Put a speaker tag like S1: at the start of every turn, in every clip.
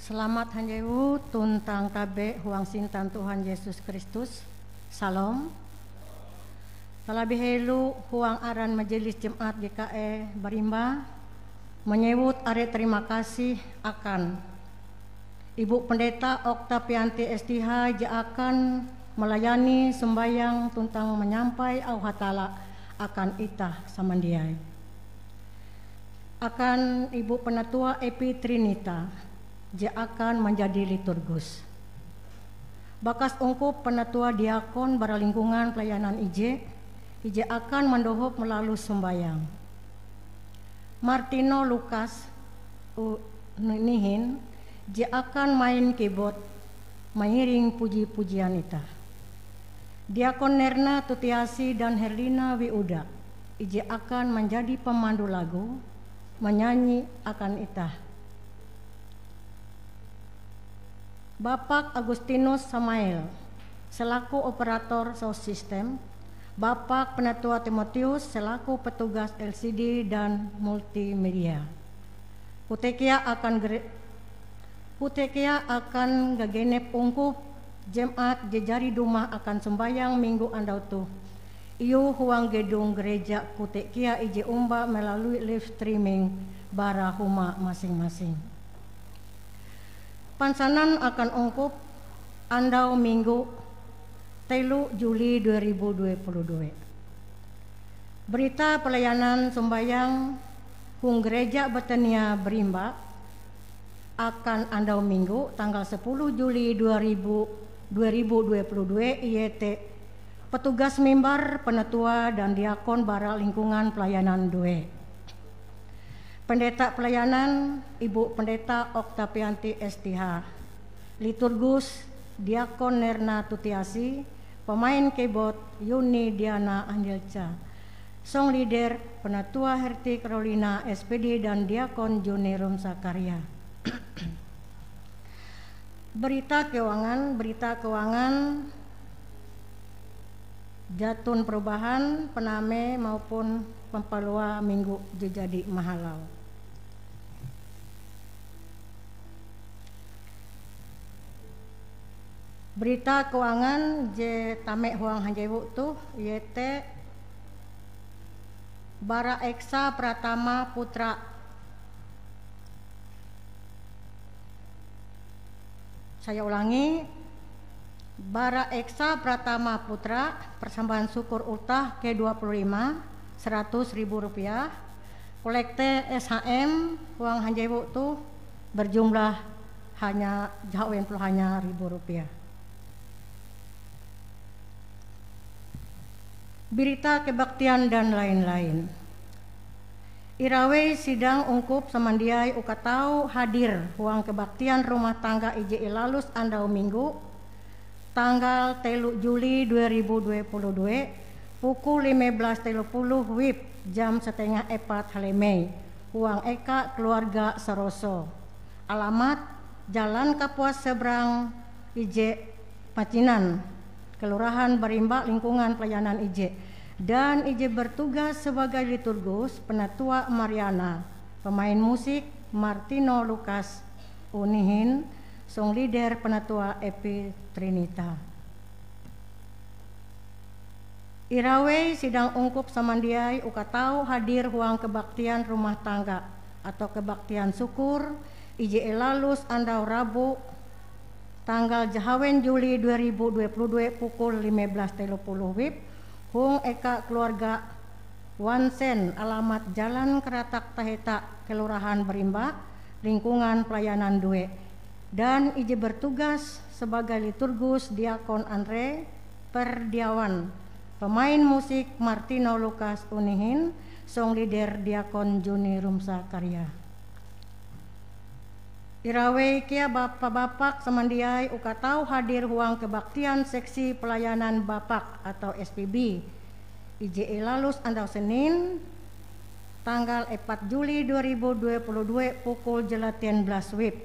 S1: Selamat hanjewu tuntang tabe huang sintan Tuhan Yesus Kristus. Salam. Terlebih helu huang aran majelis Jemaat GKE Barimba menyebut are terima kasih akan Ibu Pendeta Oktavianti STH yang akan melayani sembahyang tuntang menyampai auhatala akan itah samandiai. Akan Ibu Penatua Epi Trinita dia akan menjadi liturgus. Bakas ungkup penatua diakon baralingkungan pelayanan IJ akan mendohop melalui sembayang. Martino Lukas Nihin dia akan main keyboard mengiring puji-pujian ita. Diakon Nerna Tutiasi dan Herlina Wiuda IJ akan menjadi pemandu lagu menyanyi akan ita. Bapak Agustinus Samael selaku operator sound system, Bapak Penatua Timotius selaku petugas LCD dan multimedia. Putekia akan gagenep ungkup Jemaat jejari dumah akan sembahyang minggu andau tuh. Iu huang gedung gereja Putekia IJ umba melalui live streaming bara huma masing-masing. Pansanan akan ungkup andau minggu 3 Juli 2022. Berita pelayanan sembahyang hung gereja Betania Berimba akan andau minggu tanggal 10 Juli 2022 IET petugas mimbar penatua dan diakon bara lingkungan pelayanan 2. Pendeta pelayanan Ibu Pendeta Oktavianti STH, liturgus Diakon Nerna Tutiasi, pemain keyboard Yuni Diana Anjelca, song leader Penatua Herti Carolina SPD dan Diakon Joni Rumsakarya. Berita keuangan Jatun Perubahan, Pename maupun Pempalua Minggu Jejadi Mahalau. Berita keuangan je tame huang hanjewu tuh yete Bara Eksa Pratama Putra saya ulangi, Bara Eksa Pratama Putra persembahan syukur ultah ke-25 Rp100.000, kolekte SHM uang hanjewu tuh berjumlah hanya jauhin hanya Rp1.000. Berita kebaktian dan lain-lain. Irawe sidang ungkup samandiai ukatau hadir huang kebaktian rumah tangga IJ Ilalus andau minggu tanggal 3 Juli 2022 pukul 15.30 WIB jam 3:30 Halemei huang Eka keluarga Saroso. Alamat Jalan Kapuas Seberang IJ Pacinan, Kelurahan Barimba lingkungan pelayanan IJ. Dan IJ bertugas sebagai liturgus Penatua Mariana, pemain musik Martino Lukas Unihin, song leader Penatua Epi Trinita. Irawe sidang ungkup samandiai ukatau hadir huang kebaktian rumah tangga atau kebaktian syukur IJ Ilalus andau Rabu tanggal Jahawen Juli 2022 pukul 15.30 WIB hung Eka keluarga Wansen, alamat Jalan Keratak Taheta, Kelurahan Berimba, lingkungan pelayanan 2. Dan IJ bertugas sebagai liturgus Diakon Andre Perdiawan, pemain musik Martino Lukas Unihin, song leader Diakon Joni Rumsakarya. Irawe kia bapak-bapak samandiai ukatau hadir huang kebaktian seksi pelayanan bapak atau SPB IJ Ilalus andau Senin tanggal 4 Juli 2022 pukul 18 WIB.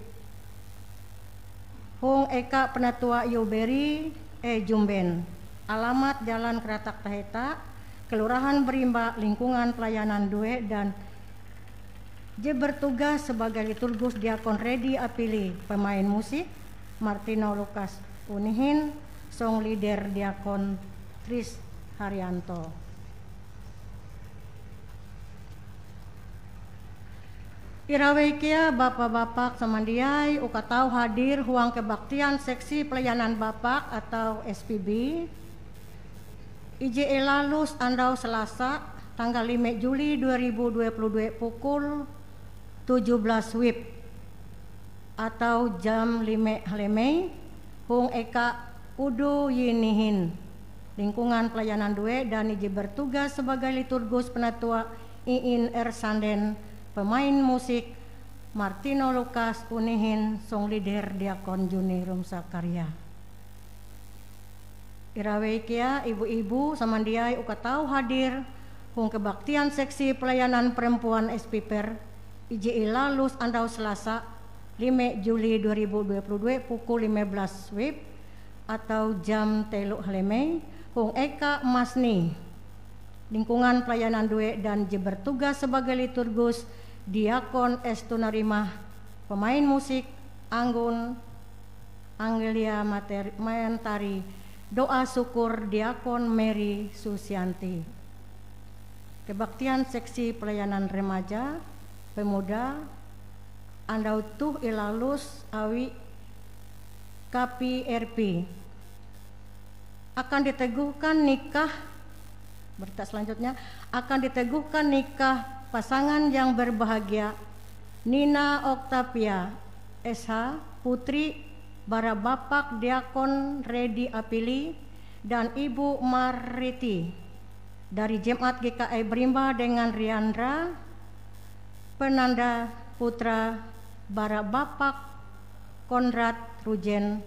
S1: Hung Eka Penatua Yuberi Jumben, alamat Jalan Keratak Taheta, Kelurahan Berimba, lingkungan pelayanan 2 dan J bertugas sebagai liturgus diakon Redi Apili, pemain musik Martino Lukas Unihin, song leader diakon Tris Haryanto. Irawekia bapak-bapak samandiai ukatau hadir huang kebaktian seksi pelayanan bapak atau SPB IJE Lalus Andau Selasa tanggal 5 Juli 2022 pukul 17 WIB atau jam 5 Halemei hung eka Udo Yinihin lingkungan pelayanan 2 dan IJE bertugas sebagai liturgus penatua Iin Ersanden, pemain musik Martino Lukas Unihin, song leader diakon Juni Rumsakarya. Irawekia ibu-ibu samandiai ukatau hadir hung kebaktian seksi pelayanan perempuan SPPer IJE Lalus Andau Selasa 5 Juli 2022 pukul 15 WIB atau jam 3 Halemei hung Eka Masni lingkungan pelayanan 2 dan IJE bertugas sebagai liturgus diakon Estunarimah, pemain musik Anggun Angelia Mentari, doa syukur diakon Mary Susianti. Kebaktian seksi pelayanan remaja pemuda Andau Tuh Ilalus Awi KPRP akan diteguhkan nikah selanjutnya akan diteguhkan nikah pasangan yang berbahagia Nina Oktavia SH Putri bara Bapak Diakon Redi Apili dan Ibu Mariti dari Jemaat GKI Berimba dengan Riandra penanda putra bara Bapak Konrad Rujen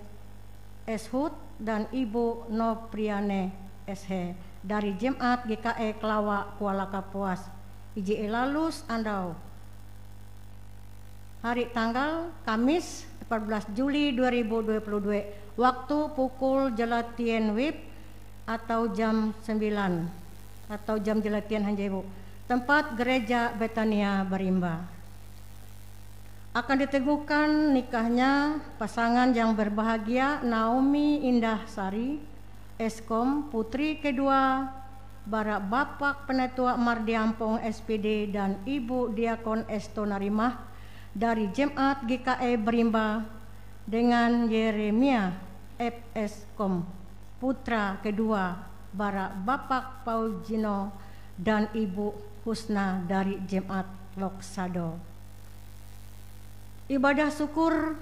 S1: Eshut dan Ibu Nopriane SH dari Jemaat GKI Kelawa Kuala Kapuas IJE Lalus Andau hari tanggal Kamis 14 Juli 2022 waktu pukul jelatien WIB atau jam 9 atau jam jelatien Hanjebu tempat Gereja Betania Berimba. Akan diteguhkan nikahnya pasangan yang berbahagia Naomi Indah Sari Eskom putri kedua bara Bapak Penatua Mardiampong SPD dan Ibu Diakon Estonarimah dari Jemaat GKI Berimba dengan Yeremia FSkom putra kedua bara Bapak Paujino dan Ibu Husna dari Jemaat Loksado. Ibadah syukur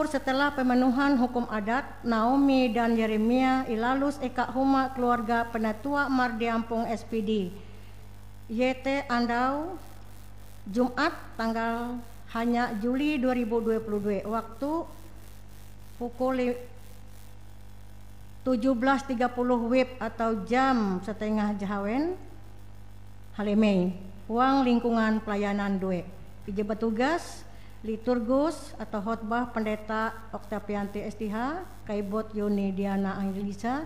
S1: setelah pemenuhan hukum adat Naomi dan Yeremia Ilalus Eka Huma keluarga Penatua Mardiampong SPD YT Andau Jumat tanggal hanya Juli 2022 waktu pukul 17.30 WIB atau jam setengah Jahawen Halemei uang lingkungan pelayanan 2 IJE bertugas liturgus atau khotbah pendeta Oktavianti STH Kaibot Yuni Diana Angelisa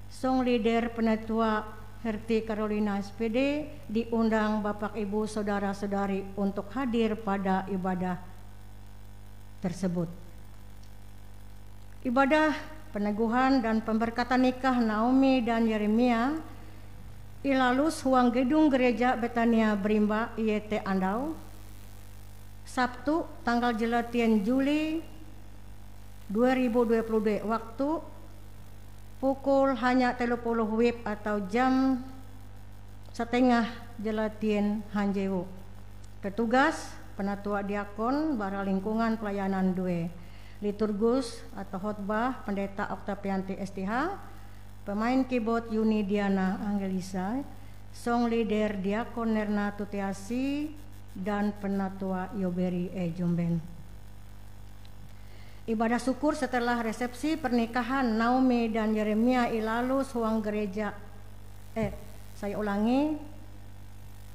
S1: song leader penatua Herti Carolina SPD diundang Bapak Ibu Saudara-saudari untuk hadir pada ibadah tersebut. Ibadah peneguhan dan pemberkatan nikah Naomi dan Yeremia Ilalus huang gedung Gereja Betania Berimba IET Andau Sabtu tanggal jelatien Juli 2022 waktu pukul hanya 30 WIB atau jam setengah jelatien Hanjewu. Petugas penatua diakon bara lingkungan pelayanan 2 liturgus atau khotbah pendeta Oktavianti STH pemain keyboard Yuni Diana Angelisa song leader diakon Nerna Tutiasi dan penatua Yoberi Jumben. Ibadah syukur setelah resepsi pernikahan Naomi dan Yeremia Ilalus huang gereja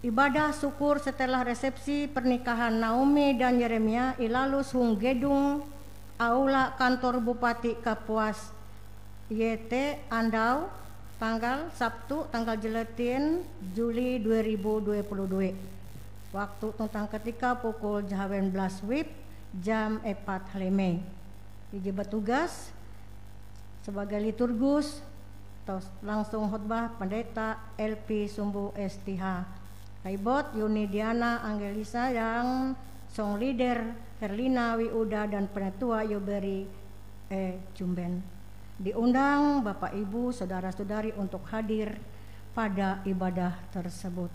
S1: ibadah syukur setelah resepsi pernikahan Naomi dan Yeremia Ilalus hung gedung aula kantor Bupati Kapuas YT Andau tanggal Sabtu tanggal 18 Juli 2022. Waktu tentang ketika pukul 18 WIB jam 4 Haleme. Ije bertugas sebagai liturgus atau langsung khotbah pendeta LP Sumbu STH. Kaibot Yuni Diana Angelisa yang song leader Herlina Wiuda dan penatua Yoberi Jumben. Diundang Bapak Ibu saudara-saudari untuk hadir pada ibadah tersebut.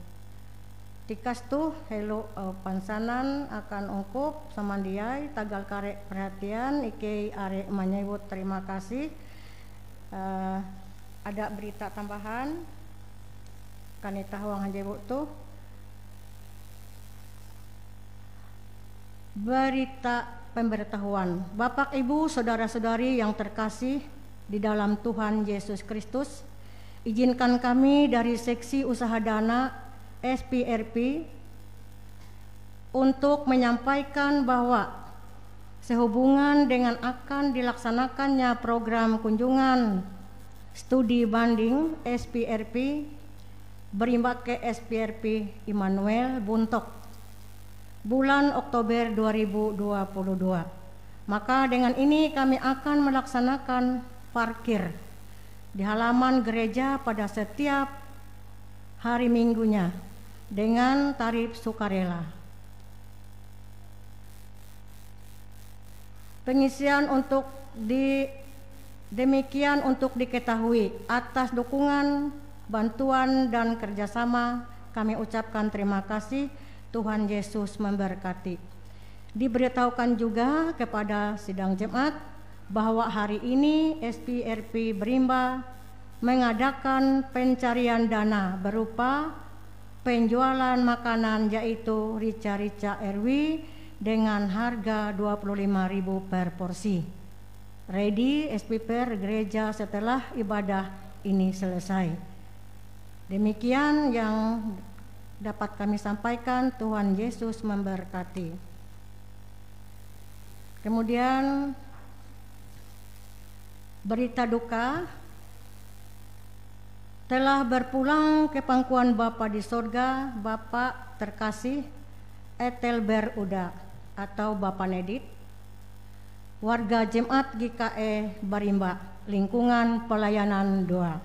S1: Tikas tuh hello pansanan akan ungkup samandiai tagal karek perhatian Ike are manyewut terima kasih. Ada berita tambahan kanita huang hanjewut tuh berita pemberitahuan. Bapak Ibu saudara-saudari yang terkasih di dalam Tuhan Yesus Kristus, izinkan kami dari Seksi Usaha Dana SPRP untuk menyampaikan bahwa sehubungan dengan akan dilaksanakannya program kunjungan studi banding SPRP berimbat ke SPRP Immanuel Buntok bulan Oktober 2022. Maka dengan ini kami akan melaksanakan parkir di halaman gereja pada setiap hari minggunya dengan tarif sukarela. Pengisian untuk demikian untuk diketahui atas dukungan, bantuan dan kerjasama kami ucapkan terima kasih. Tuhan Yesus memberkati. Diberitahukan juga kepada sidang jemaat bahwa hari ini SPRP Berimba mengadakan pencarian dana berupa penjualan makanan yaitu rica-rica RW dengan harga 25.000 per porsi. Ready SPPR gereja setelah ibadah ini selesai. Demikian yang dapat kami sampaikan. Tuhan Yesus memberkati. Kemudian berita duka, telah berpulang ke pangkuan Bapa di sorga Bapak terkasih Etelber Uda atau Bapak Nedit, warga Jemaat GKE Barimba, lingkungan pelayanan doa.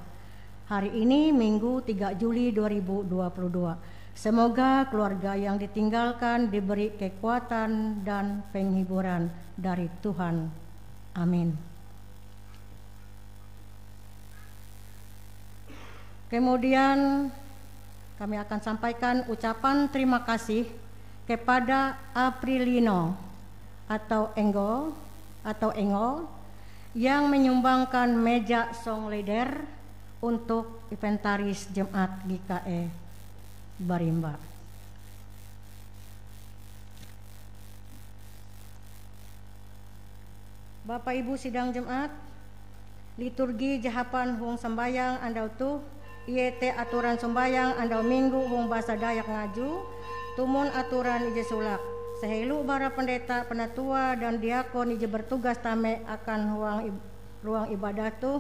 S1: Hari ini Minggu 3 Juli 2022. Semoga keluarga yang ditinggalkan diberi kekuatan dan penghiburan dari Tuhan. Amin. Kemudian kami akan sampaikan ucapan terima kasih kepada Aprilino atau Engo yang menyumbangkan meja song leader untuk inventaris Jemaat GKE Barimba. Bapak Ibu sidang jemaat, liturgi jahapan hung sembayang andau tuh IET aturan sembayang andau minggu hung bahasa Dayak ngaju tumun aturan ije sulak sehelu bara pendeta penatua dan diakon ije bertugas tame akan ruang ibadah tuh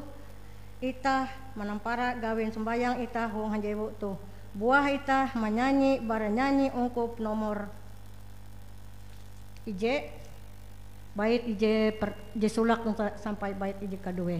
S1: itah menampara gawin sembayang itah hung hanjewu tuh buah itah menyanyi bara nyanyi ungkup nomor ije bait ije sulak sampai bait ije kedua.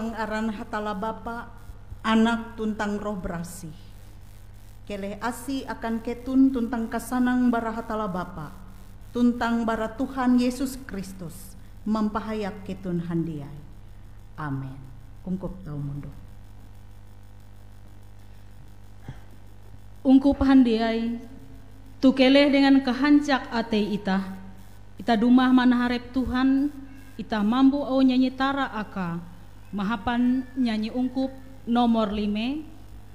S2: huang aran hatala Bapa, Anak tuntang Roh berasih. Keleh asi akan ketun tuntang kasanang bara hatala Bapa, tuntang bara Tuhan Yesus Kristus, mempahayak ketun handiai. Amin. Ungkup tau mundur.
S3: Ungkup handiai, tu keleh dengan kehancak ate ita dumah manaharep Tuhan, ita mampu au nyanyi tara aka, mahapan nyanyi ungkup nomor 5,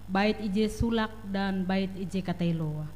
S3: bait ije sulak dan bait ije katailoa.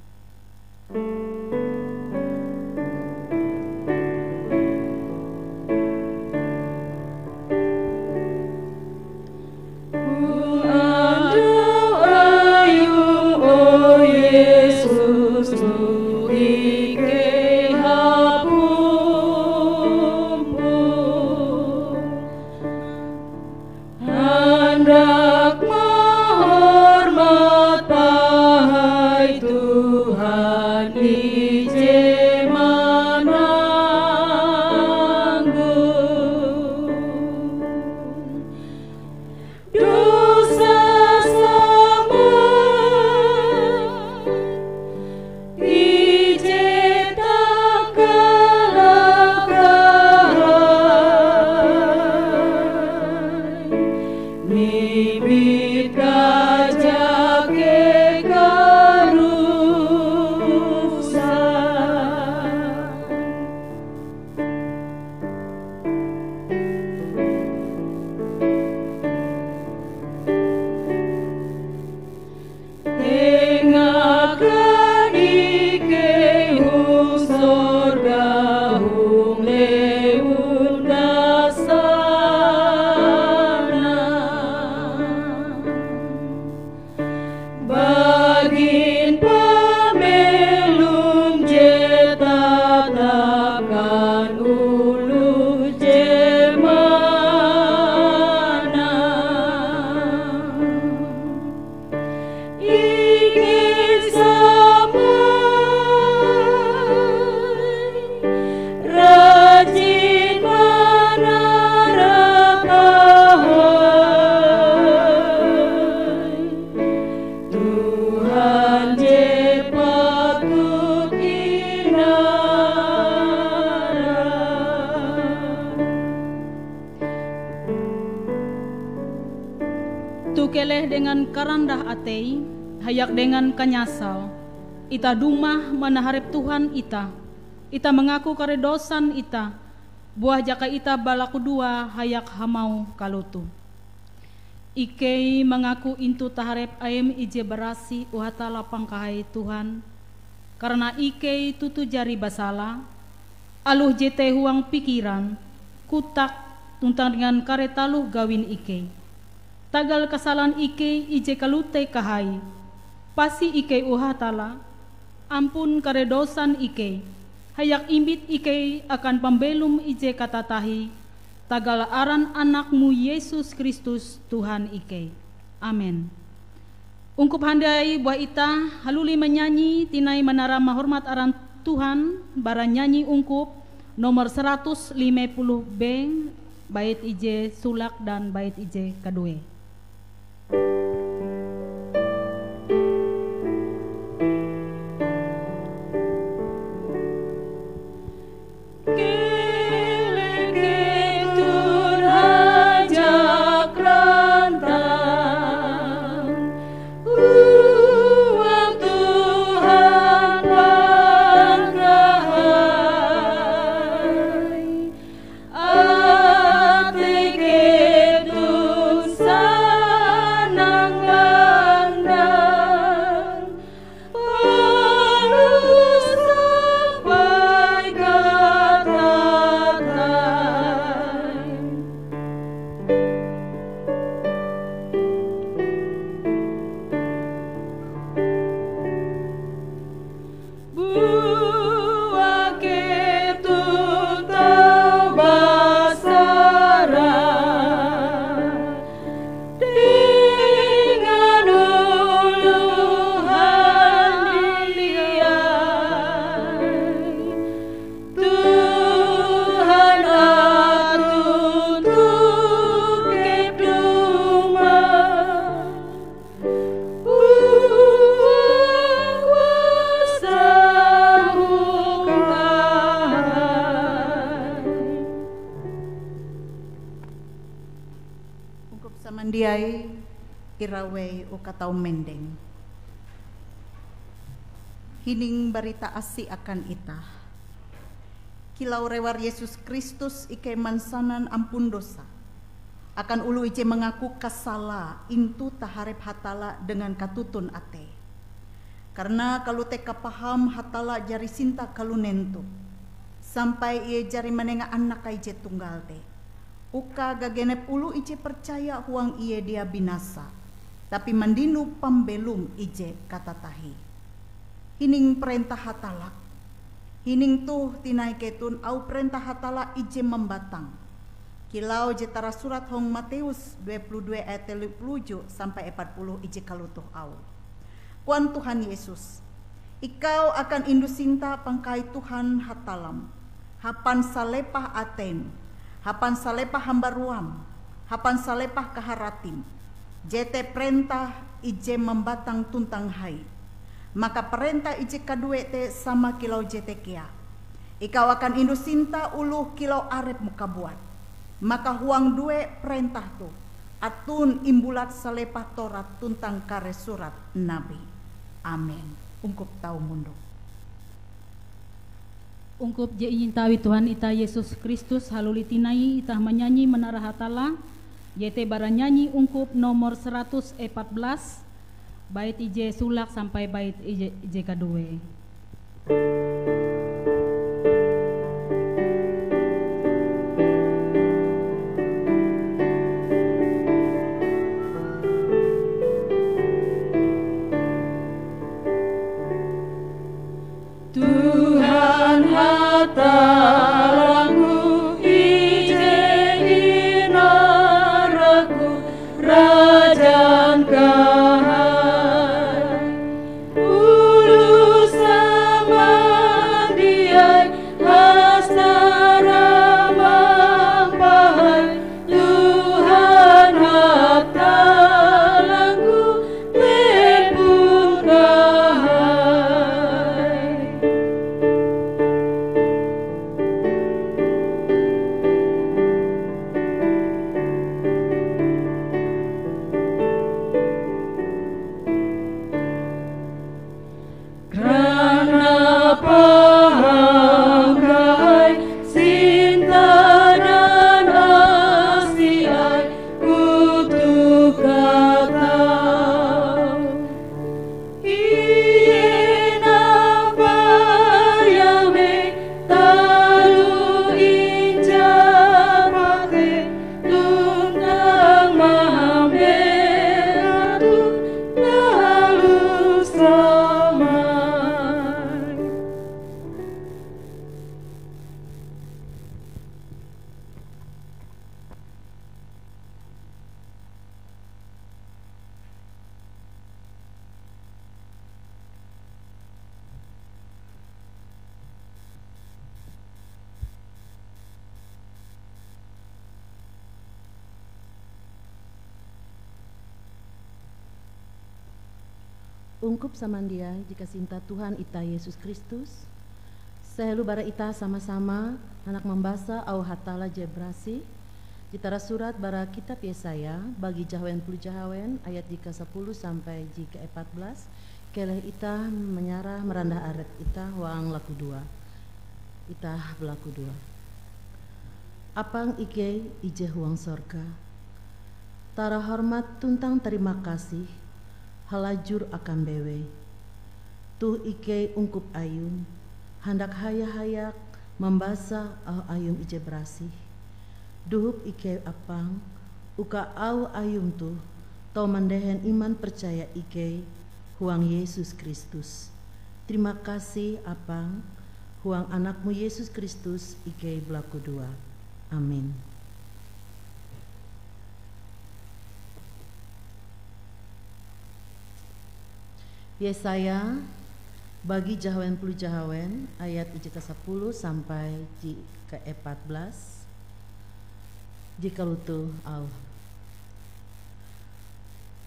S3: Tukeleh dengan karandah atei, hayak dengan kanyasal, ita dumah manaharep Tuhan ita mengaku karedosan ita, buah jaka ita balaku dua hayak hamau kalutu. Ikei mengaku intu taharep aem ije berasi uhata lapang kahai Tuhan, karena ikei tutu jari basala, aluh jete huang pikiran, kutak tuntang dengan karetaluh gawin ikei. Tagal kesalahan ike ije kalute kahai, pasi ike uhatala, ampun karedosan ike, hayak imbit ike akan pembelum ije katatahi, tagal aran anakmu Yesus Kristus Tuhan ike. Amin. Ungkup handai buah ita haluli menyanyi tinai menara mahormat aran Tuhan, bara nyanyi ungkup nomor 150B, bait ije sulak dan bait ije kedua.
S4: Sa
S2: mandiai irawei ukatau mendeng. Hining berita asi akan ita. Kilau rewar Yesus Kristus ike mansanan ampun dosa. Akan ulu ije mengaku kasala intu taharep hatala dengan katutun ate. Karena kalau teka paham hatala jari sinta kalau nentu. Sampai ia jari menengah anak ije tunggal te. Uka gagenep ulu ije percaya huang ia dia binasa. Tapi mandinu pambelum ije kata tahi. Hining perintah hatala. Hining tuh tinai ketun au perintah hatala ije membatang. Kilau jetara surat hong Matius 22 ayat 37 sampai 40 ije kalutuh au. Puan Tuhan Yesus, ikau akan indu sinta pangkai Tuhan hatalam. Hapan salepah aten, hapan salepah hambaruam, hapan salepah kaharatim. Jete perintah ije membatang tuntang hai. Maka perintah ije kadue te sama kilau jete kia. Ikau akan indu sinta uluh kilau arep muka buat. Maka huang due perintah tu atun imbulat salepah Torat tuntang kare surat Nabi. Amin. Ungkup tau mundur.
S3: Ungkup je ingin tawi Tuhan ita Yesus Kristus haluli tinai itah menyanyi menara hatala. Yete bara nyanyi ungkup nomor 114 bait ije sulak sampai bait ije kadue.
S4: Tuhan hatalaku ije inaraku rajan kahai ulu samandiai hastara mampahai Tuhan hatalaku lepun kahai. Karena paham kahai cinta dan asiai kutuk katau iye nampak yame talu injapate tuntang mahamberatu lalu samai.
S5: Ungkup samandia jika cinta Tuhan ita Yesus Kristus. Sehelu bara ita sama-sama anak membasa au hatala jebrasi. Jitara surat bara kitab Yesaya bagi jahawen puluh jahawen ayat jika 10 sampai jika 14. Keleh ita menyarah merandah aret ita wang laku dua. Ita belaku dua. Apang ike ije huang sorga. Tara hormat tuntang terima kasih. Halajur akan bewe. Tuh ike ungkup ayun, handak hayak-hayak membasa au ayum ije berasih. Duhup ike apang, uka au ayum tuh, tau mendehen iman percaya ike, huang Yesus Kristus. Terima kasih apang, huang anakmu Yesus Kristus ike belaku dua. Amin. Yesaya bagi jahawen puluh jahawen ayat ke 10 sampai ke 14 jika lutu au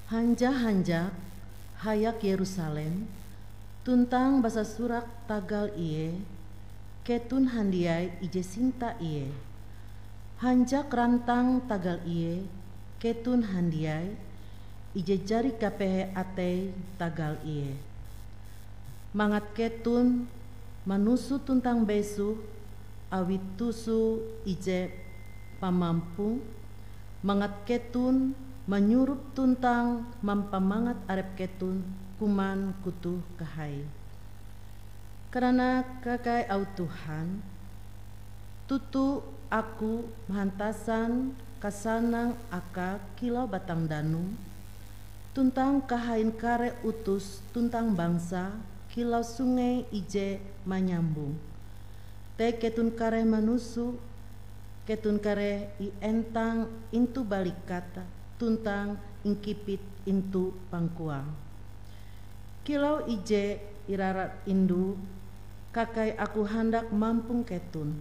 S5: hanja-hanja hayak Yerusalem tuntang basa surak tagal iye ketun handiai ije sinta iye hanjak rantang tagal iye ketun handiai ije jari kapehe atei tagal iye. Mangat ketun manusu tuntang besu awi tusu ije pamampu, mangat ketun menyurup tuntang mampamangat arep ketun kuman kutu kahai. Karena kakai au Tuhan, tutu aku mahantasan kasanang aka kilau batang danum, tuntang kahain kare utus tuntang bangsa kilau sungai ije manyambung. Te ketun kare manusu, ketun kare i entang intu balik kata, tuntang ingkipit intu pangkuang. Kilau ije irarat indu, kakai aku hendak mampung ketun,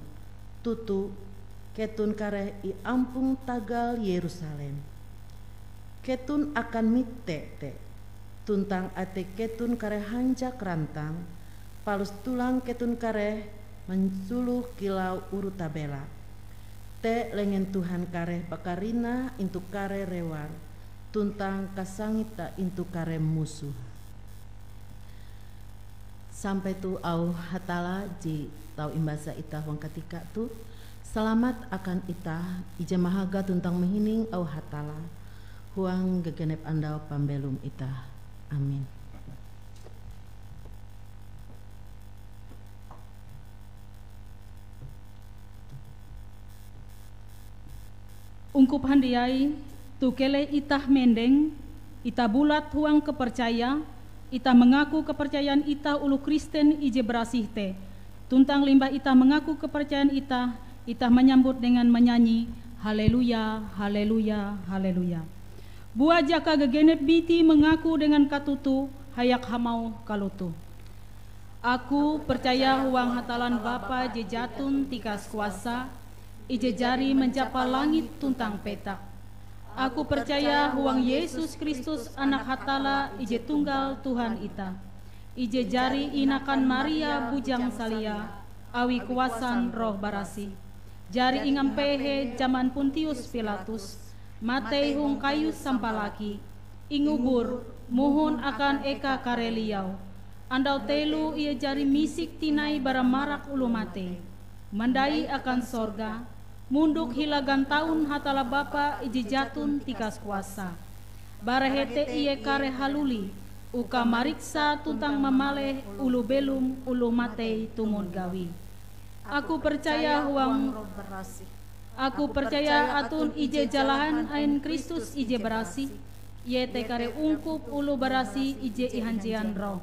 S5: tutu ketun kare i ampung tagal Yerusalem. Ketun akan mitete, tuntang ate ketun kare hanjak rantang, palus tulang ketun kare mensuluh kilau urutabela. Te lengen Tuhan kare bakarina intu kare rewar, tuntang kasangita intu kare musuh. Sampai tu au hatala ji tau imbasa ita wang ketika tu selamat akan ita ija mahaga tuntang mehining au hatala huang gegenep andau pambelum ita. Amin.
S3: Ungkup handiai tu kele itah mendeng, ita bulat huang kepercaya, ita mengaku kepercayaan ita ulu Kristen ije berasih te. Tuntang limbah ita mengaku kepercayaan ita menyambut dengan menyanyi haleluya, haleluya, haleluya. Buah jaka gegenep biti mengaku dengan katutu hayak hamau kalutu. Aku percaya huang hatalan Bapa je jatun tikas kuasa, ije jari menjapa langit tuntang petak. Aku percaya huang Yesus Kristus anak hatala ije tunggal Tuhan ita. Ije jari inakan Maria bujang salia, awi kuasan roh barasi. Jari ingam pehe zaman Pontius Pilatus, matei hung kayu sampalaki. Ingubur, mohon akan eka kareliau. Andau telu ia jari misik tinai bara marak ulu mate. Mandai akan sorga, munduk hilagan tahun hatala Bapa ije jatun tikas kuasa. Barahete iye kare haluli, uka mariksa tuntang mamaleh ulu belum ulu matei tumon gawi. Aku percaya atun ije jalahan ain Kristus ije berasi, ye te kare ungkup ulu berasi ije ihanjian roh.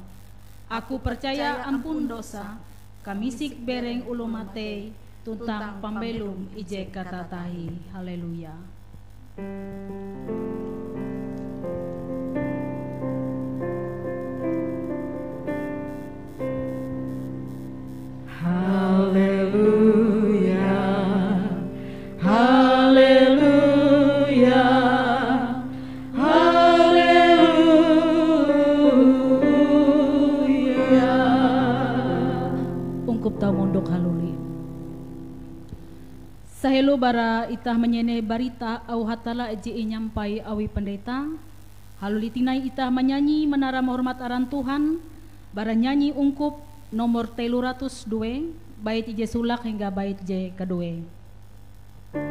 S3: Aku percaya ampun dosa, kamisik bereng ulu matei, tuntang pambelum ije kata tahi. Haleluya.
S4: Haleluya, haleluya, haleluya.
S3: Ungkup tau mondok haluli. Sahelo bara itah menyene barita au hatala eje nyampai awi pendeta. Haluli tinai itah menyanyi menara menghormat aran Tuhan. Bara nyanyi ungkup nomor 302 bait ije sulak hingga bait je kedua.
S4: Bagi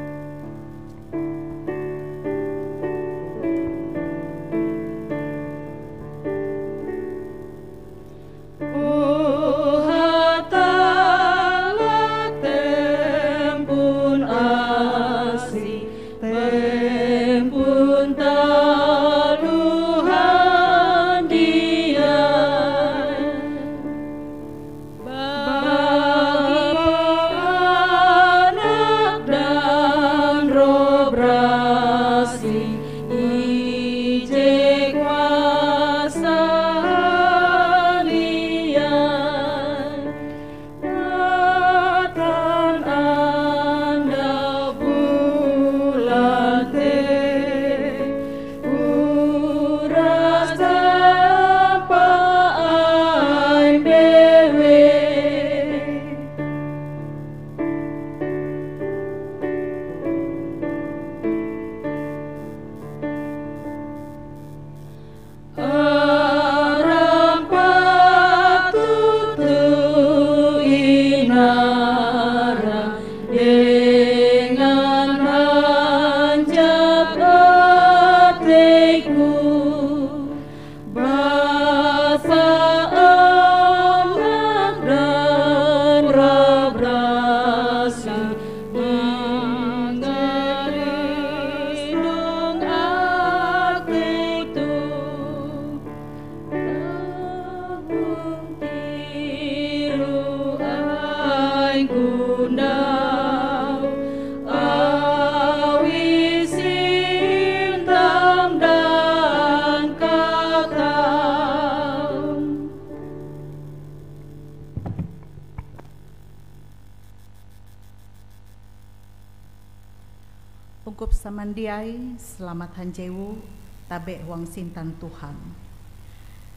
S2: Ungkup samandiai selamat hanjewu tabe huang sintan Tuhan.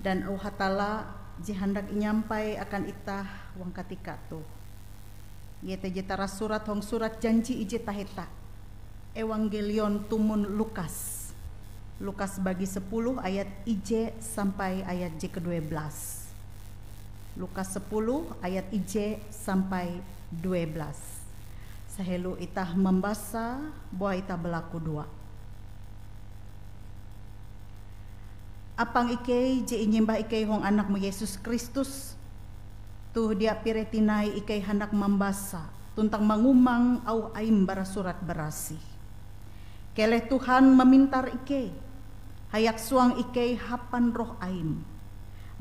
S2: Dan au hatala jihandak inyampai akan itah huang katika tu. Yete jetara surat hong surat janji ije taheta. Evangelion tumun Lukas. Lukas bagi 10 ayat ije sampai ayat j ke-12. Lukas 10 ayat ije sampai 12. Sahelu itah membaca, buah itah berlaku dua. Apang ikei je inyembah ikei hong anakmu Yesus Kristus, tuh dia piretinai ikei hendak membaca, tuntang mengumang au aim bara surat berasi. Keleh Tuhan memintar ikei, hayak suang ikei hapan roh aim.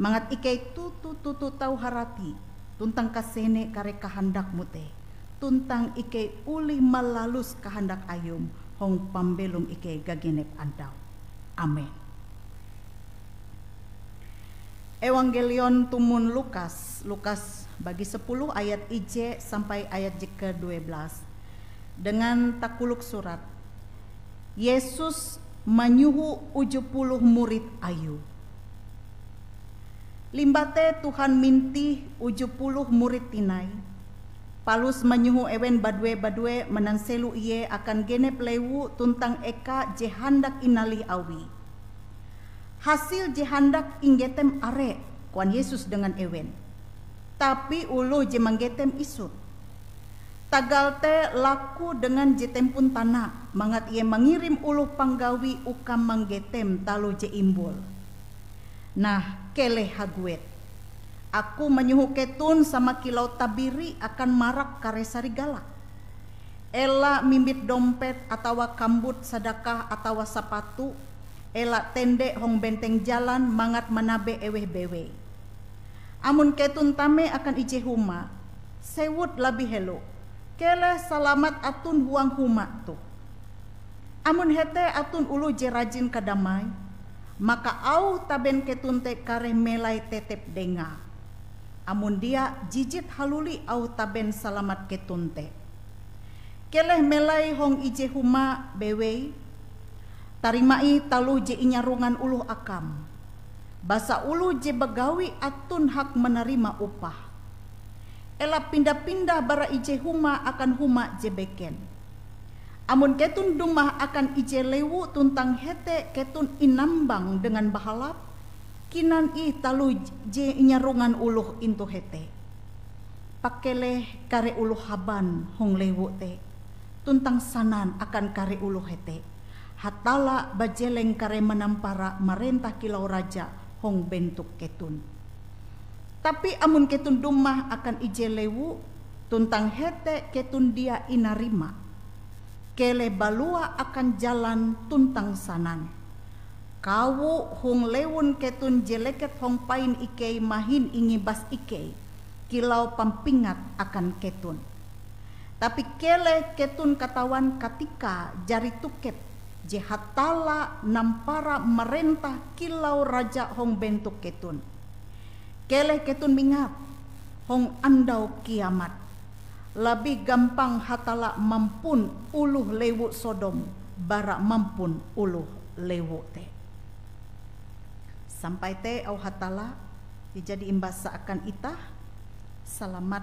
S2: Mangat ikei tutu tau harati, tuntang kasene kare kahandak mute. Tuntang ike uli malalus kehendak ayum hong pambelum ike gagenep andau. Amin. Evangelion tumun Lukas. Lukas bagi 10 ayat ij sampai ayat j ke-12. Dengan takuluk surat. Yesus menyuhu 70 murid ayu. Limbate Tuhan mintih 70 murid tinai. Palus menyuhu ewen badwe menanselu iye akan genep lewu tuntang eka jehandak inali awi. Hasil jehandak inggetem are kuan Yesus dengan ewen. Tapi ulu je manggetem isut. Tagal te laku dengan jetempun tanah mangat iye mengirim ulu panggawi ukam manggetem talu je imbul. Nah keleh haguet. Aku menyuhu ketun sama kilau tabiri akan marak kare sarigala. Ela mimbit dompet atau kambut sadakah atau sapatu. Ela tende hong benteng jalan mangat manabe eweh bewe. Amun ketun tame akan ije huma. Sewut labi helo. Kele salamat atun buang huma tu. Amun hete atun ulu je rajin kadamai. Maka au taben ketun te kare melai tetep denga. Amun dia jijit haluli au taben salamat ketunte. Keleh melai hong ije huma bewei. Tarimai talu je inyarungan uluh akam. Basa ulu je begawi atun hak menerima upah. Ela pindah-pindah bara ije huma akan huma je beken. Amun ketun dumah akan ije lewu tuntang hete ketun inambang dengan bahalap. Kinan i talu je nyarungan uluh into hete. Pakeleh kare uluh haban hong lewu te. Tuntang sanan akan kare uluh hete. Hatala bajeleng kare menampara marentah kilau raja hong bentuk ketun. Tapi amun ketun dumah akan ije lewu. Tuntang hete ketun dia inarima. Kele balua akan jalan tuntang sanan. Kawu hong lewun ketun jeleket hong pain ikei mahin ingi bas ikei. Kilau pampingat akan ketun. Tapi kele ketun katawan katika jari tuket. Jehatala nampara merentah kilau raja hong bentuk ketun. Kele ketun mingat hong andau kiamat. Lebih gampang hatala mampun uluh lewu Sodom. Bara mampun uluh lewu te. Sampai te au hatala dijadi imbasa akan itah salamat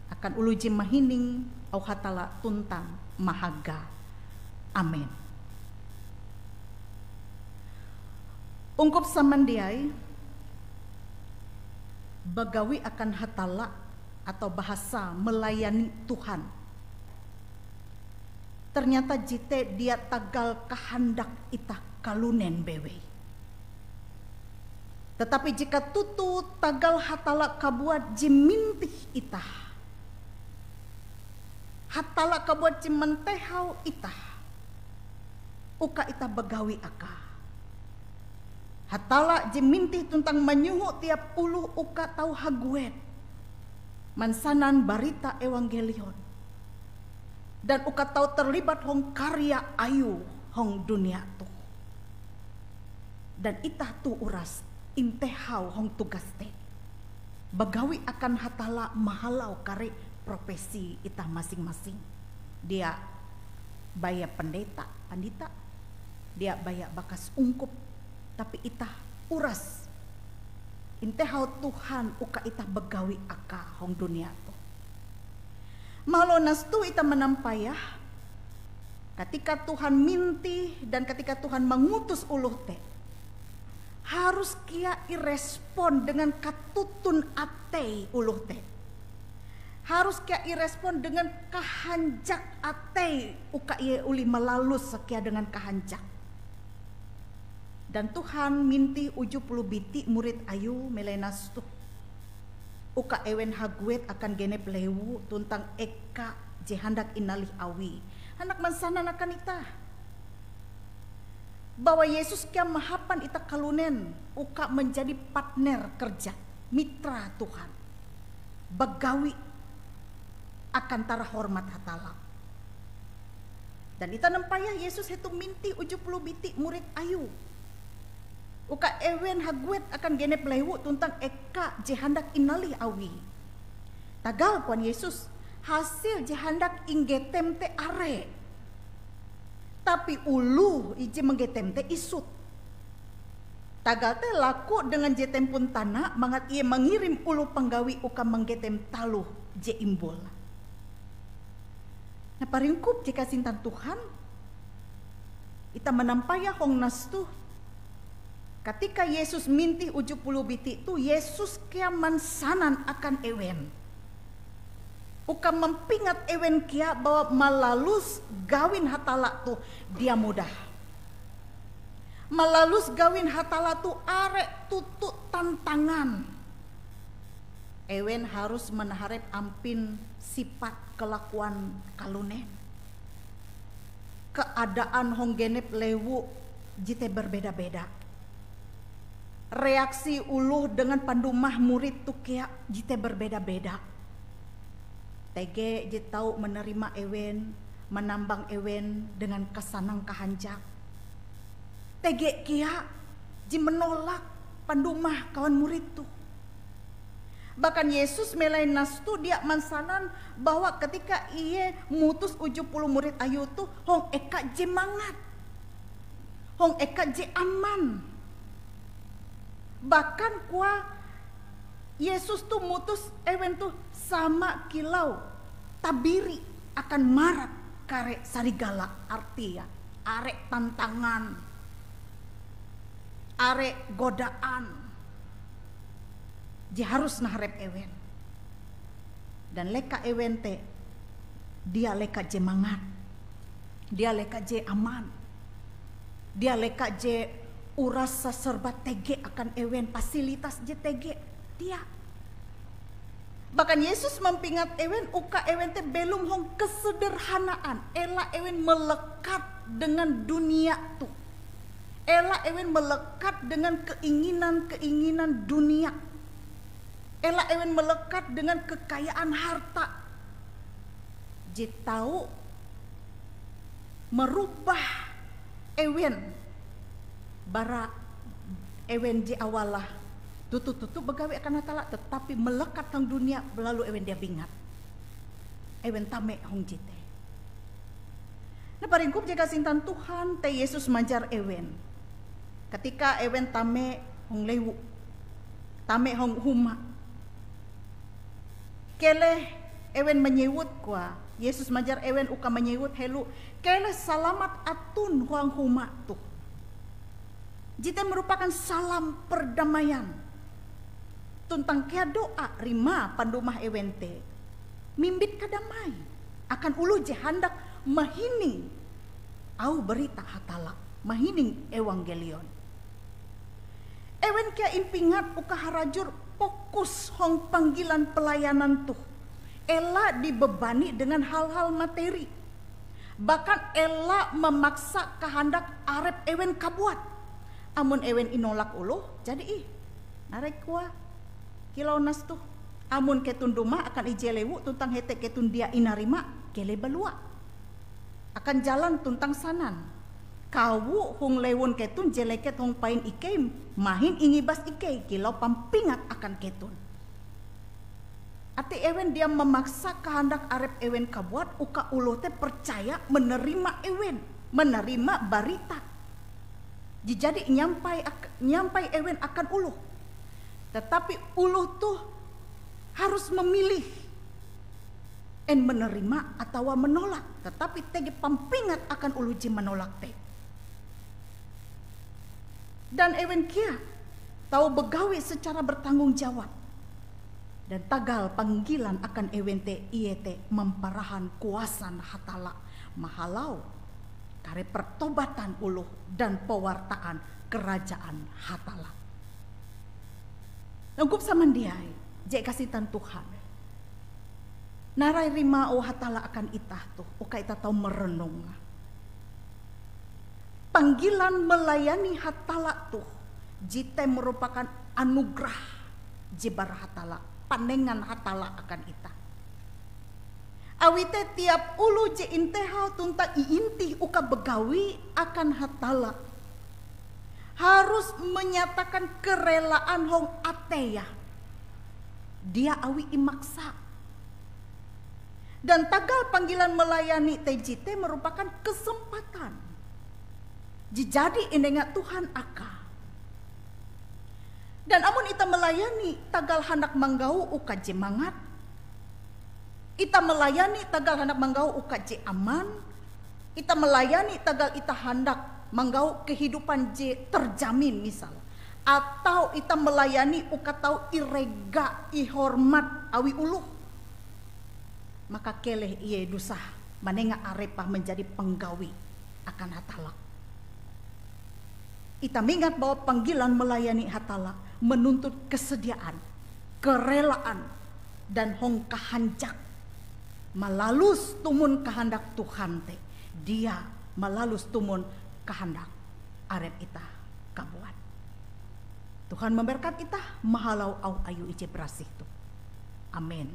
S2: akan ulu je mahining au hatala tuntang mahaga. Amin. Ungkup samandiai bagawi akan hatala atau bahasa melayani Tuhan. Ternyata jite dia tagal kahandak itah kalunen bewe. Tetapi jika tutu tagal hatala kabuat jimintih itah. Hatala kabuat jimentehau itah. Uka itah begawi aka. Hatala jimintih tuntang menyuhu tiap ulu uka tau haguet. Mansanan barita evangelion. Dan uka tau terlibat hong karya ayu hong dunia tu. Dan itah tu uras. Intehau hong tugas te. Bagawi akan hatala mahalau kare profesi itah masing-masing. Dia baya pandita, dia baya bakas ungkup, tapi itah uras. Inte hau Tuhan uka itah begawi aka hong dunia tu. Malonas tu itah menampayah ketika Tuhan minti dan ketika Tuhan mengutus uluh te, harus kia irespon dengan katutun atei uluh te. Harus kia irespon dengan kahanjak atei uka ia uli melalus sekia dengan kahanjak. Dan Tuhan minti 70 biti murid ayu melenas tuh. Uka ewen haguet akan genep lewu tuntang eka jehandak inalih awi. Anak mansanan akan itah. Bahwa Yesus kia mahapan ita kalunen uka menjadi partner kerja, mitra Tuhan. Begawi akan tara hormat hatala. Dan ita nempayah Yesus itu minti 70 biti murid ayu. Uka ewen haguet akan genep lewu tuntang eka jehandak inalih awi. Tagal kuan Yesus hasil jehandak inggetem te are. Tapi ulu ije menggetem te isut. Tagal te laku dengan jetem pun tanah mangat ia mengirim ulu penggawi uka menggetem taluh je imbul. Nah paringkup jika sintan Tuhan ita menampaya hong nas tuh. Ketika Yesus minti 70 biti itu, Yesus kia mansanan akan ewen. Uka mempingat ewen kia bahwa malalus gawin hatala tu dia mudah. Malalus gawin hatala tu arek tutut tantangan. Ewen harus menaharep ampin sifat kelakuan kalunen. Keadaan hong genep lewu jite berbeda-beda. Reaksi uluh dengan pandumah murid tu kia jite berbeda-beda. Tege jite tahu menerima ewen, menambang ewen dengan kesanang kahanjak. Tege kia jite menolak pandumah kawan murid tu. Bahkan Yesus melain nas tu dia mansanan bahwa ketika ia mutus 70 murid ayu tu hong eka je mangat. Hong eka je aman. Bahkan kuah Yesus tuh mutus ewen tuh sama kilau tabiri akan marak kare sarigala, artinya arek tantangan, arek godaan. Dia harus naharep ewen. Dan leka ewen te dia leka je mangat, dia leka je aman, dia leka je urasa serba tege akan ewen, fasilitas je tege dia. Bahkan Yesus mempingat ewen uka ewen te belum hong kesederhanaan. Ela ewen melekat dengan dunia tu. Ela ewen melekat dengan keinginan-keinginan dunia. Ela ewen melekat dengan kekayaan harta. Je tahu merubah ewen bara ewen je awalah tutu begawe akan hatala, tetapi melekat tang dunia lalu ewen dia bingat ewen tame hong jite. Nah paringkup jika sintan Tuhan te Yesus manjar ewen ketika ewen tame hong lewu, tame hong huma, kele ewen menyewut kuah Yesus manjar ewen uka menyewut helu kele salamat atun huang huma tuh. Jite merupakan salam perdamaian. Tuntang kia doa rima pandumah ewente. Mimbit kadamai. Akan ulu jehandak mahining. Au berita hatala. Mahining evangelion. Ewen kia impingat uka harajur fokus hong panggilan pelayanan tuh. Ela dibebani dengan hal-hal materi. Bahkan ela memaksa kehendak arep ewen kabuat. Amun ewen inolak uluh jadi narek kuah kilau nas tuh. Amun ketun duma akan ije lewu tuntang hete ketun dia inarima kele balua akan jalan tuntang sanan. Kawu hung lewun ketun jeleket hung pain ike mahin ingibas ike kilau pampingat akan ketun. Ati ewen dia memaksa kehendak arep ewen kabuat uka uluh teh percaya menerima ewen, menerima barita. Jadi nyampai ewen akan uluh. Tetapi uluh tuh harus memilih en menerima atau menolak. Tetapi tege pampingat akan uluh ji menolak teh. Dan ewen kia tahu begawi secara bertanggung jawab. Dan tagal panggilan akan ewente iete memparahan kuasan hatala mahalau kare pertobatan uluh dan pewartaan kerajaan hatala. Nanggup samandiai jek kasitan Tuhan. Narai rima o hatala akan itah tuh, uka itah tahu merenung. Panggilan melayani hatala tuh jite merupakan anugerah jibara hatala. Pandengan hatala akan ita. Awite tiap ulu je intehau tunta iintih uka begawi akan hatala. Harus menyatakan kerelaan hong ateya. Dia awi imaksa. Dan tagal panggilan melayani tejite merupakan kesempatan. Jadi indengat Tuhan aka. Dan amun ita melayani tagal hendak manggau uka je mangat. Ita melayani tagal hendak manggau uka je aman. Ita melayani tagal ita hendak manggau kehidupan je terjamin misal. Atau ita melayani uka tau irega ihormat awi uluh. Maka keleh iye dusah manenga arepah menjadi penggawi akan hatala. Ita mengingat bahwa panggilan melayani hatala menuntut kesediaan, kerelaan, dan hong kahanjak. Malalus tumun kehendak Tuhan teh. Dia malalus tumun kehendak arep ita kabuat. Tuhan memberkat ita mahalau au ayu ije berasih tu. Amin.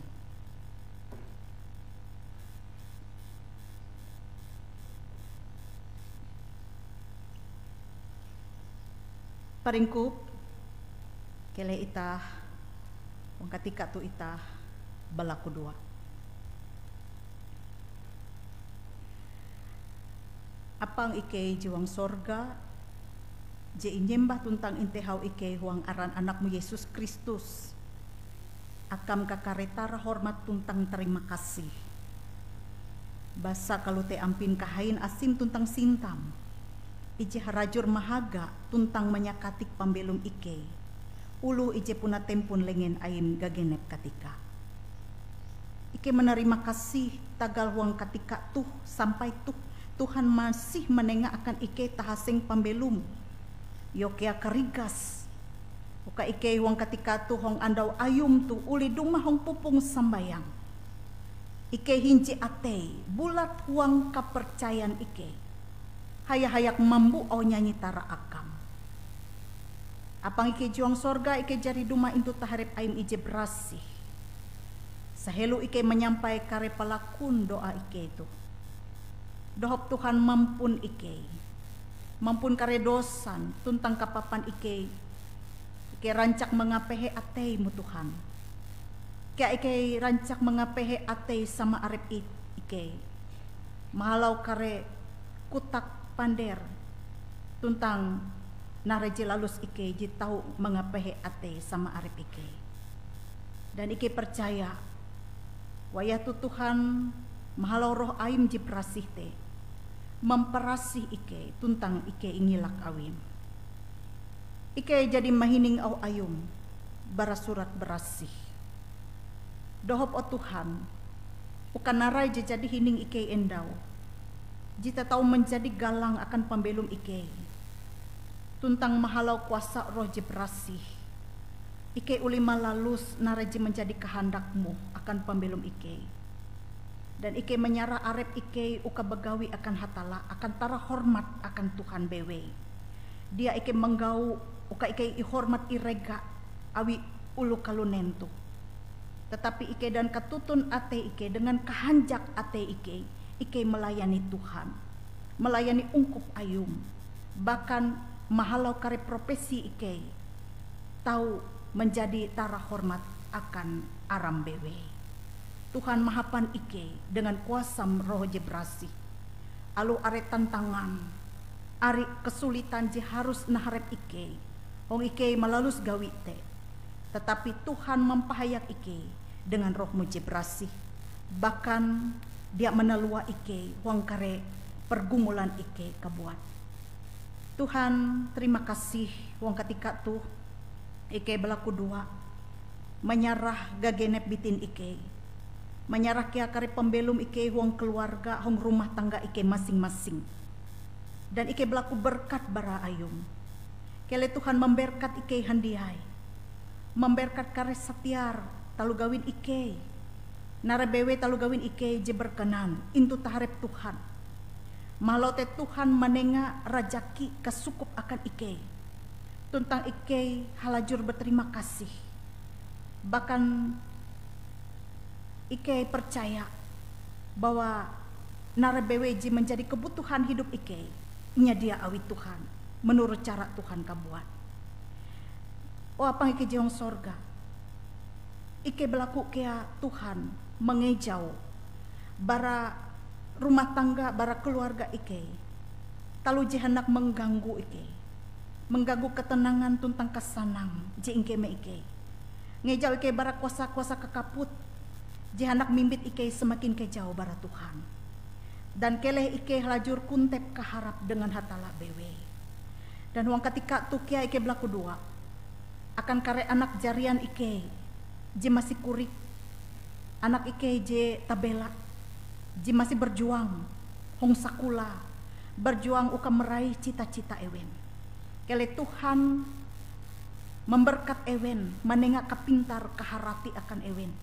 S2: Paringkup kele ita wong katika tu ita balaku dua. Apang ike jiwang sorga je inyembah tuntang intehau ike huang aran anakmu Yesus Kristus. Akam kakaretara hormat tuntang terima kasih. Basa kalau te ampin kahain asim tuntang sintam. Ije harajur mahaga tuntang menyakatik pambelum ike. Ulu ije puna tempun lengen aim gagenep katika. Ike menerima kasih tagal huang katika tuh sampai tuh Tuhan masih menengah akan ike tahaseng pambelum. Yokia kerigas. Uka ike huang katika tuh hong andau ayum tuh uli dumah hong pupung sambayang. Ike hinci ate bulat huang kepercayaan ike. Hayak mambu au nyanyi tara akam. Apang ike juang sorga ike jari duma intu taharep aim ije berasih. Sahelu ike menyampai kare palakun doa ike itu. Dohop Tuhan mampun ike. Mampun kare dosan tuntang kapapan ike. Ike rancak mengapehe ateimu Tuhan. Ike rancak mengapehe atei sama arep ike. Mahalau kare kutak pander tuntang nareji lalus ike ji tahu mengapehe ate sama arep ike. Dan ike percaya wayah tu Tuhan mahalau roh aim ji prasih te memperasih ike tuntang ike ingilak awim. Ike jadi mahining au ayum barasurat berasih. Dohop o Tuhan ukan narai jadi hining ike endau. Jita tahu menjadi galang akan pembelum ike. Tuntang mahalau kuasa roh je berasih. Ike uli malalus naraji menjadi kehendakmu akan pembelum ike. Dan ike menyara arep ike uka begawi akan hatala, akan tara hormat akan Tuhan bewe. Dia ike menggau uka ike ihormat irega awi ulu kalunentu. Tetapi ike dan katutun ate ike dengan kehanjak ate ike. Ike melayani Tuhan, melayani ungkup ayum, bahkan mahalau kare profesi ike, tahu menjadi tara hormat akan aram bewe. Tuhan mahapan ike dengan kuasa roh je berasih. Alu are tantangan, ari kesulitan je harus naharep ike. Hong ike malalus gawi te. Tetapi Tuhan mempahayak ike dengan rohmu je berasih. Bahkan dia menelua ike huang kare pergumulan ike kebuat. Tuhan terima kasih huang ketika tuh ike berlaku dua. Menyarah gagenep bitin ike. Menyarah kia kare pembelum ike huang keluarga, huang rumah tangga ike masing-masing. Dan ike berlaku berkat bara ayum. Kele Tuhan memberkat ike handiai. Memberkat kare setiar talu gawin ike. Narabewe talu gawin ike je berkenan intu taharep Tuhan. Malote Tuhan menenga rajaki kesukup akan ike. Tuntang ike halajur berterima kasih. Bahkan ike percaya bahwa narabewe je menjadi kebutuhan hidup ike. Nya dia awi Tuhan menurut cara Tuhan kabuat. Oh apa ike jong sorga. Ike berlaku kea Tuhan mengejau bara rumah tangga, bara keluarga ike. Talu je hendak mengganggu ike. Mengganggu ketenangan tuntang kesanang je ingke me ike. Ngejau ike bara kuasa-kuasa kekaput. Je hendak mimbit ike semakin kejauh bara Tuhan. Dan keleh ike halajur kuntep keharap dengan hatala bewe. Dan huang ketika tukia ike berlaku dua. Akan kare anak jarian ike. Je masih kurik. Anak ike je tabela. Je masih berjuang. Hong sakula. Berjuang uka meraih cita-cita ewen. Kele Tuhan memberkat ewen. Menengak kepintar keharati akan ewen.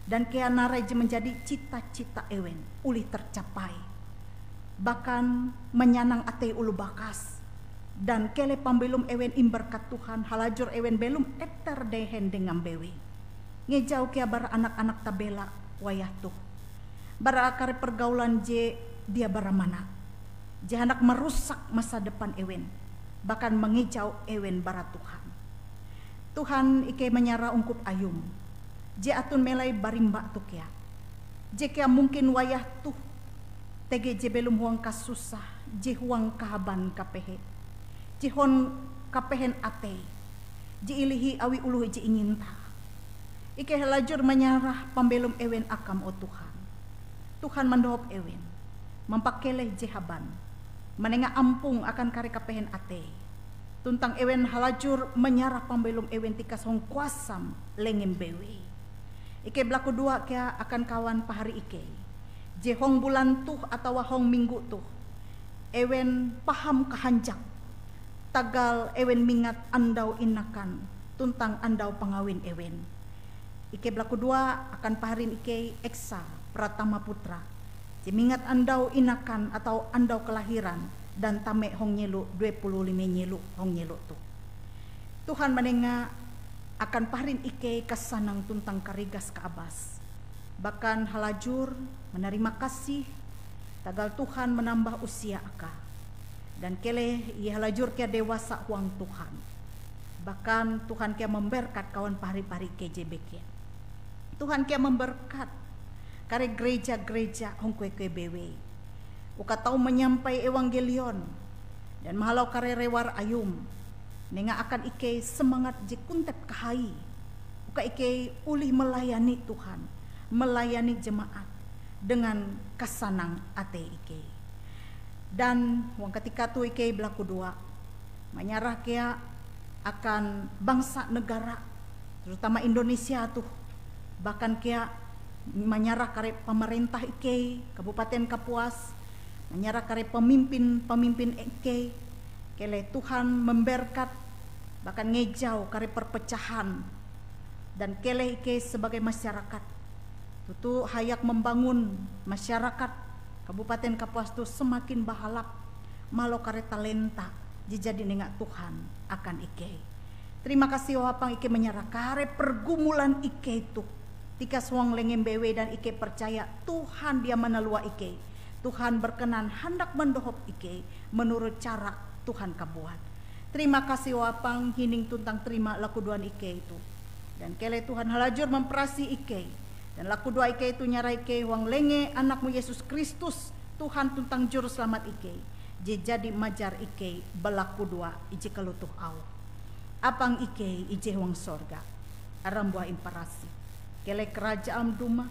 S2: Dan kea narai je menjadi cita-cita ewen. Ulih tercapai. Bahkan menyanang ate ulu bakas. Dan kele pambelum ewen imberkat Tuhan. Halajur ewen belum eter dehen dengan bewe. Ngejau kia bara anak-anak tabela wayah tuh. Bara akar pergaulan je dia bara mana. Je hendak merusak masa depan ewen. Bahkan mengejau ewen bara Tuhan. Tuhan ike menyara ungkup ayum. Je atun melai barimba tuh kia. Je kia mungkin wayah tuh. Tege je belum huang kasusah. Je huang kahaban kapehe. Je hon kapehen ate. Je ilihi awi uluh je ingin ta. Ike halajur menyarah pambelum ewen akam o Tuhan. Tuhan mendohop ewen. Mempakeleh jehaban. Menengah ampung akan kare kapehen ate. Tuntang ewen halajur menyarah pambelum ewen tikas hong kuasam lengem bewe. Ike berlaku dua kia akan kawan pahari ike. Je hong bulan tuh atau hong minggu tuh. Ewen paham kehanjak. Tagal ewen mingat andau inakan. Tuntang andau pengawin ewen. Ike berlaku dua akan paharin ike Eksa Pratama Putra. Je mingat andau inakan atau andau kelahiran. Dan tame hong nyelu 25 nyelu hong nyelu tuh. Tuhan menengah akan paharin ike kesanang tuntang karigas ke abas. Bahkan halajur menerima kasih. Tagal Tuhan menambah usia aka. Dan keleh ia halajur kia dewasa huang Tuhan. Bahkan Tuhan kia memberkat kawan pahari-pahari KJBK. Tuhan kia memberkat kare gereja-gereja hong kue-kue bewe. Uka tahu menyampai evangelion. Dan mahalau kare rewar ayum. Nenga akan ike semangat je kuntep kahai. Uka ike ulih melayani Tuhan. Melayani jemaat. Dengan kesanang ate ike. Dan wang ketika tu ike berlaku dua. Menyarah kia akan bangsa negara. Terutama Indonesia tuh. Bahkan kia menyarah kare pemerintah ike. Kabupaten Kapuas. Menyarah kare pemimpin ike. Kele Tuhan memberkat, bahkan ngejau kare perpecahan. Dan kele ike sebagai masyarakat. Tutu hayak membangun masyarakat Kabupaten Kapuas itu semakin bahalap. Malo kare talenta jadi nengak Tuhan akan ike. Terima kasih wapang ike menyarah kare pergumulan ike itu. Tika suang lengem bewe dan ike percaya Tuhan dia menelua ike. Tuhan berkenan hendak mendohop ike menurut cara Tuhan kabuat. Terima kasih wapang hining tuntang terima lakuduan ike itu. Dan kele Tuhan halajur memperasi Ike. Dan laku doa Ike itu nyara Ike wang lenge anakmu Yesus Kristus Tuhan tuntang juru selamat Ike. Jadi majar Ike belaku doa ije kelutuh au. Apang Ike ije wang sorga. Aram buah imparasi. Kele kerajaan duma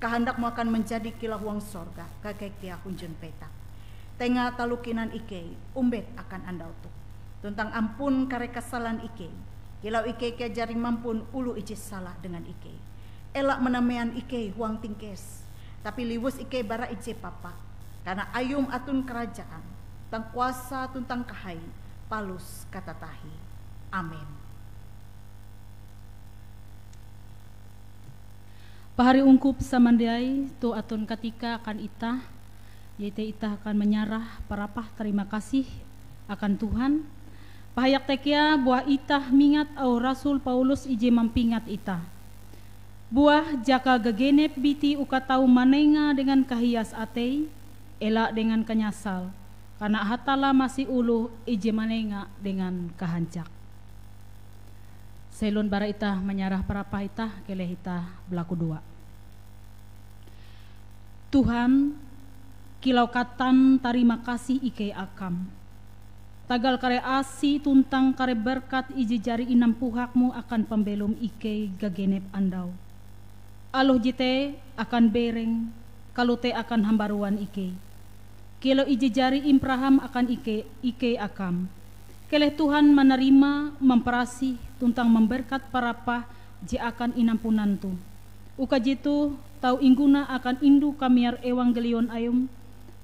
S2: kehendakmu akan menjadi kilau wang sorga. Kakek kia hunjun petak. Tengah talukinan Ike umbet akan andau tu. Tuntang ampun kare kesalahan Ike. Kilau Ike ke jari mampun ulu ije salah dengan Ike. Elak menamean Ike huang tingkes. Tapi liwus Ike bara ije papa. Karena ayum atun kerajaan. Tang kuasa tuntang kahai. Palus kata tahi. Amin.
S3: Pahari ungkup samandiai tu atun ketika akan itah. Yaitu itah akan menyarah parapah terima kasih akan Tuhan. Pahayak tekia buah itah mingat au Rasul Paulus ije mampingat itah. Buah jaka gegenep biti uka tau manenga dengan kahias atei, elak dengan kenyasal, karena hatala masih ulu ije manenga dengan kahancak. Selon bara itah menyarah parapah itah keleh itah belaku dua. Tuhan, kilau katan tarima kasih Ike akam. Tagal kare asi tuntang kare berkat iji jari inam puhakmu akan pembelum Ike gagenep andau. Aluh jite akan bereng, kalute akan hambaruan Ike. Kilo iji jari impraham akan Ike akam. Keleh Tuhan menerima, memperasih, tuntang memberkat parapah ji akan inampunan tu. Uka jitu tau ingguna akan indu kamiar ewangelion ayum.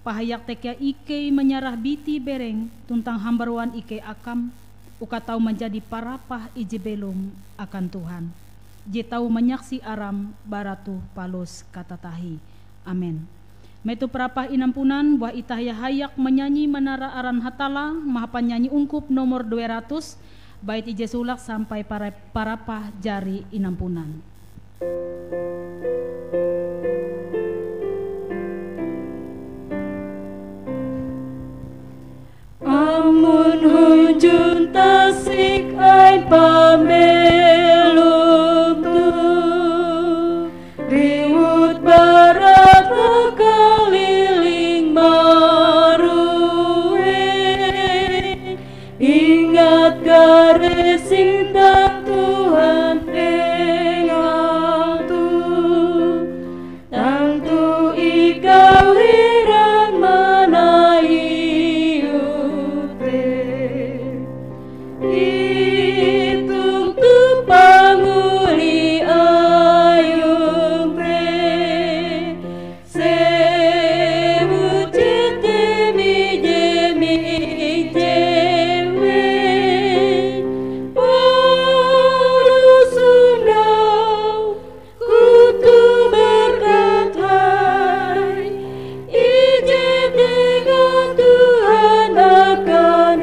S3: Pahayak tekia Ike menyarah biti bereng tuntang hambaruan Ike akam. Uka tau menjadi parapah ije belum akan Tuhan. Je tau menyaksi aram baratu palus kata tahi. Amin. Metu parapah inampunan buah itah ya hayak menyanyi menara aran hatala maha penyanyi ungkup nomor 200 bait ije sulak sampai parapah jari inampunan.
S4: Amun hunjun tasik ay pambelum tu riwut barat keliling marue ingat garesing dan Tuhan engau tu tangtu ikau hiran manai hitung tu panguli ayung pre sewu jete mi jewe baru sundau kutu berkatai ije dengan Tuhan akan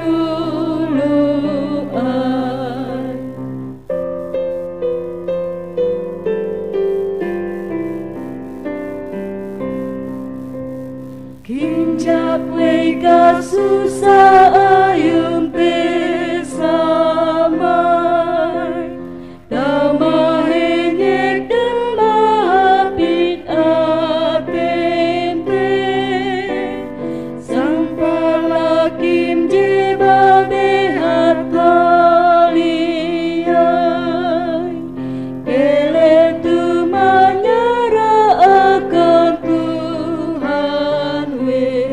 S4: kinjak leka susah ayum pesamai damahenyek dan mahapit atente sampalakim jeba behat taliyai kele tu manyara akan Tuhan we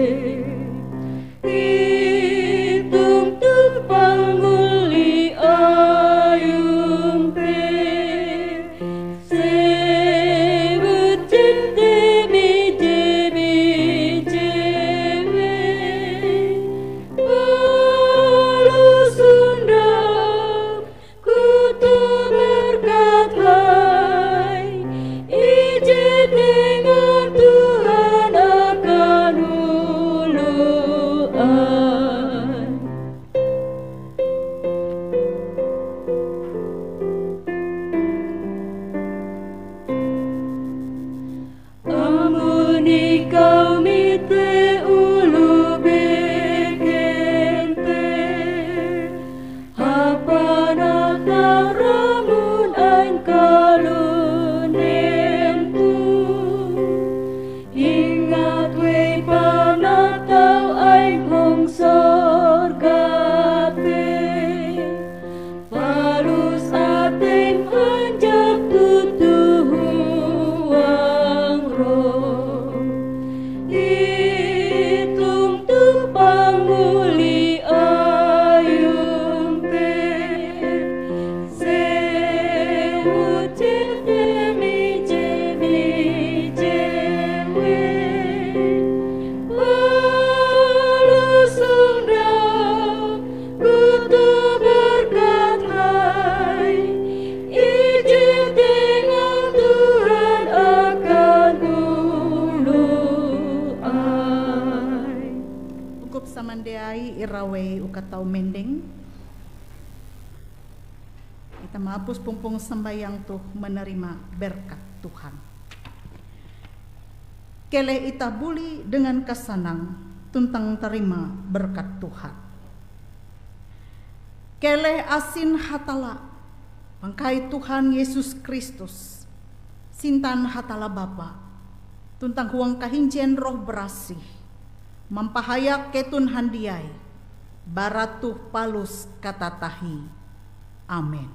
S2: samandiai irawei ukatau mendeng. Kita mahapus pumpung sembayang tuh menerima berkat Tuhan. Kele ita buli dengan kesanang tuntang terima berkat Tuhan. Kele asin hatala pangkai Tuhan Yesus Kristus, sintan hatala Bapa, tuntang huang kahincian roh berasih, mampahayak ketun handiai, baratuh palus katatahi. Amin.